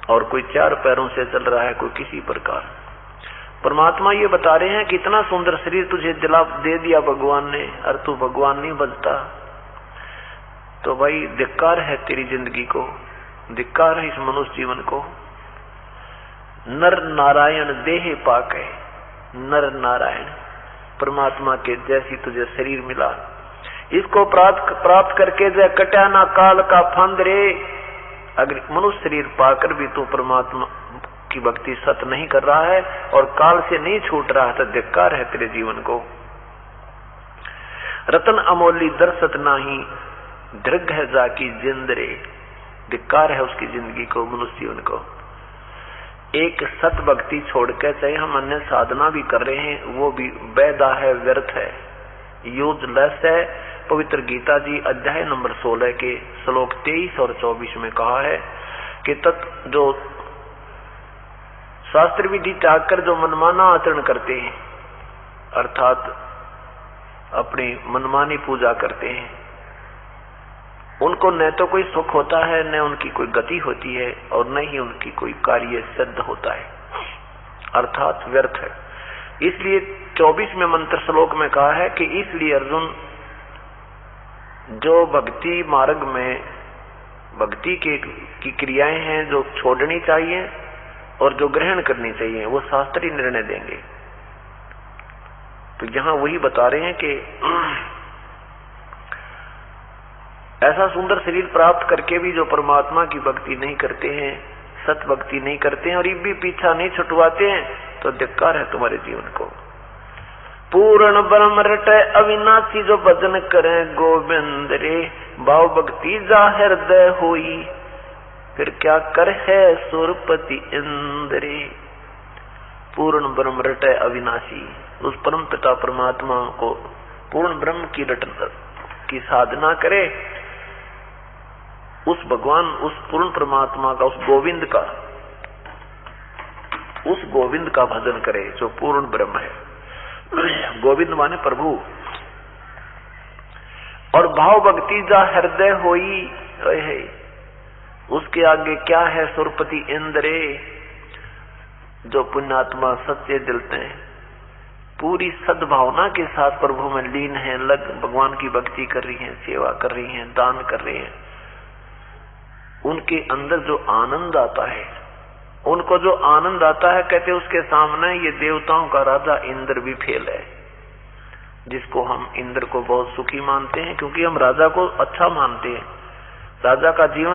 और कोई 4 पैरों से चल रहा है, कोई किसी प्रकार। परमात्मा ये बता रहे हैं कि इतना सुंदर शरीर तुझे दे दिया भगवान ने, और तू भगवान नहीं बचता, तो भाई धिक्कार है तेरी जिंदगी को, धिक्कार है इस मनुष्य जीवन को। नर नारायण देह पाके, नर नारायण परमात्मा के जैसी तुझे शरीर मिला, इसको प्राप्त करके जय कट्या ना काल का फंद रे। अगर मनुष्य शरीर पाकर भी तू परमात्मा की भक्ति सत नहीं कर रहा है और काल से नहीं छूट रहा है, तो धिक्कार है तेरे जीवन को। रतन अमोली दर्शत नाही, दृग है जाकी जिंदरे, धिक्कार है उसकी जिंदगी को, मनुष्य जीवन को। एक सत भक्ति छोड़कर चाहे हम अन्य साधना भी कर रहे हैं, वो भी बैदा है, व्यर्थ है, यूजलेस है। पवित्र गीता जी अध्याय नंबर 16 के श्लोक 23 और 24 में कहा है कि जो शास्त्र विधि त्याग कर जो मनमाना आचरण करते हैं, अर्थात अपनी मनमानी पूजा करते हैं, उनको न तो कोई सुख होता है, न उनकी कोई गति होती है, और न ही उनकी कोई कार्य सिद्ध होता है, अर्थात व्यर्थ है। इसलिए 24 में मंत्र श्लोक में कहा है कि इसलिए अर्जुन, जो भक्ति मार्ग में भक्ति की क्रियाएं हैं जो छोड़नी चाहिए और जो ग्रहण करनी चाहिए, वो शास्त्री निर्णय देंगे। तो यहां वही बता रहे हैं कि ऐसा सुंदर शरीर प्राप्त करके भी जो परमात्मा की भक्ति नहीं करते हैं, सत भक्ति नहीं करते हैं और ये भी पीछा नहीं छुटवाते हैं, तो धिक्कार है तुम्हारे जीवन को। पूर्ण ब्रह्म रटे अविनाशी, जो भजन करें गोविंद रे, भाव भक्ति जा हृदय होई, फिर क्या कर है सुरपति इंद्रे। पूर्ण ब्रह्म रटे अविनाशी, उस परम पिता परमात्मा को पूर्ण ब्रह्म की रटना की साधना करे, उस भगवान, उस पूर्ण परमात्मा का, उस गोविंद का भजन करे जो पूर्ण ब्रह्म है। गोविंद माने प्रभु। और भाव भक्ति जा हृदय होई, उसके आगे क्या है सुरपति इंद्रे, जो पुण्यात्मा सच्चे दिल से पूरी सद्भावना के साथ प्रभु में लीन है, भगवान की भक्ति कर रही है, सेवा कर रही है, दान कर रही है, उनके अंदर जो आनंद आता है, उनको जो आनंद आता है, कहते उसके सामने ये देवताओं का राजा इंद्र भी फेल है, जिसको हम इंद्र को बहुत सुखी मानते हैं, क्योंकि हम राजा को अच्छा मानते हैं। राजा का जीवन